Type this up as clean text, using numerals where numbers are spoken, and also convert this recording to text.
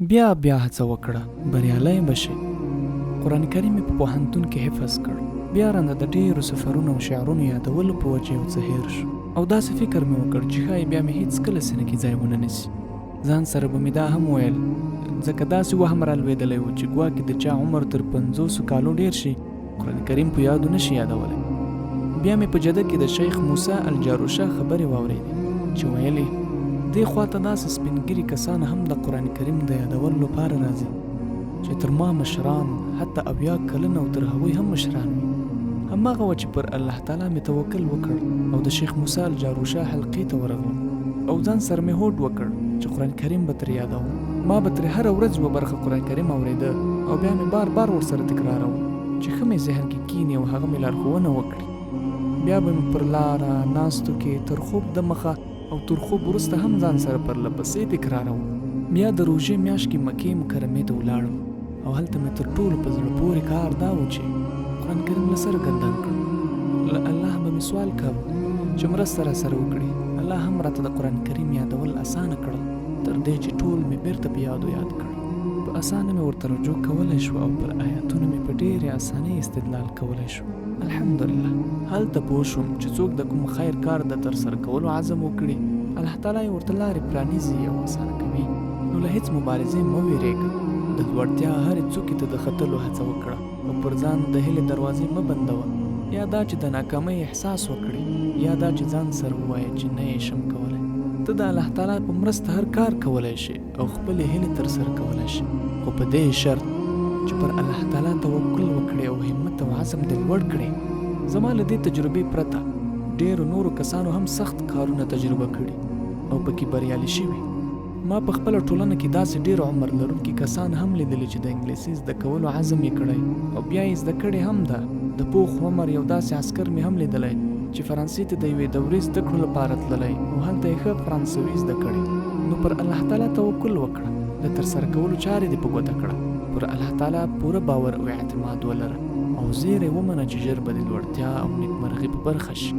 بیا هڅه وکړه، بریالی به شې. قرآن کریم مې په پوهنتون کې حفظ کړ. بیا رانه د ډېرو سفرونو او شعرونو یادولو په وجه یو څه هېر شو، او داسې فکر مې وکړ چې ښایي بیا مې هېڅکله سینه کې ځای ونه نیسي. ځان سره به مې دا هم ویل، ځکه داسې وهم رالوېدلی و چې ګواکې د چا عمر تر 50 کالو ډېر شي، قرآن کریم په یادو نشي یادولی. بیا مې په جده کې د شیخ موسی الجاروشه خبرې واورېدې چې ویلې دې خواته داسې سپینګیري کسان هم د قرآن کریم د یادولو لپاره راځي چې تر ما مشران، حتی 70 کلن او تر هغوی هم مشران وي. هماغه و چې پر الله تعالی مې توکل وکړ او د شیخ موسی الجاروشه حلقې ته ورغلم، او ځان سره مې هوډ وکړ چې قرآن کریم به ترې یادوم. ما به ترې هره ورځ یوه برخه قرآن کریم اورېده او بیا مې بار بار ورسره تکراروم چې ښه مې ذهن کې کیني او هغه مې لارښوونه وکړي. بیا به مې پر لاره ناستو کې تر خوب د مخه او تر خوب وروسته هم ځان سره پرله پسې تکراروم. بیا د روژې میاشت کې مکې مکرمې ته ولاړم، او هلته مې تر ټولو په زړه پورې کار دا و چې قرآن کریم له سره ګردان کړم. له الله به مې سوال کاوه چې مرسته را سره وکړي. الله هم راته د قرآن کریم یادول اسانه کړل، تر دې چې ټول مې بیرته په یاد کړ. په اسانه مې ورته رجوع کولی شو او پر آیاتونو مې په ډېرې اسانۍ استدلال کولی شو. الحمدلله هلته پوه شوم چې څوک د کوم خیر کار د ترسره کولو عزم وکړي، الله تعالی یې ورته لارې پرانیزي او اسانه کوي. نو له هېڅ مبارزې مه ویرېږه، د لوړتیا هرې څوکې ته د ختلو هڅه وکړه او پر ځان د هیلې دروازې مه بندوه. یا دا چې د ناکامۍ احساس وکړي، یا دا چې ځان سره ووایه چې نه یې شم کولی. ته د الله تعالی په مرسته هر کار کولی شي او خپلې هیلې ترسره کولی شي، خو په دې شرط چې پر الله تعالی توکل وکړي او همت او عزم دې لوړ کړي. زما له دې تجربې پرته ډېرو نورو کسانو هم سخت کارونه تجربه کړي او پکې بریالي شوي. ما په خپله ټولنه کې داسې ډېر عمر لرونکي کسان هم لیدلي چې د انګلیسي زده کولو عزم یې کړی او بیا یې زده کړې هم ده. د پوخ عمر یو داسې عسکر مې هم لیدلی چې فرانسې ته د یوې دورې زده کړو لپاره تللی او هلته یې ښه فرانسوي زده کړې. نو پر الله تعالی توکل وکړه، د ترسره کولو چارې دې په ګوته کړه. پر الله تعالی پوره باور او اعتماد ولره او زیری ومنه چې ژر به د لوړتیا او نیکمرغي په برخه شي.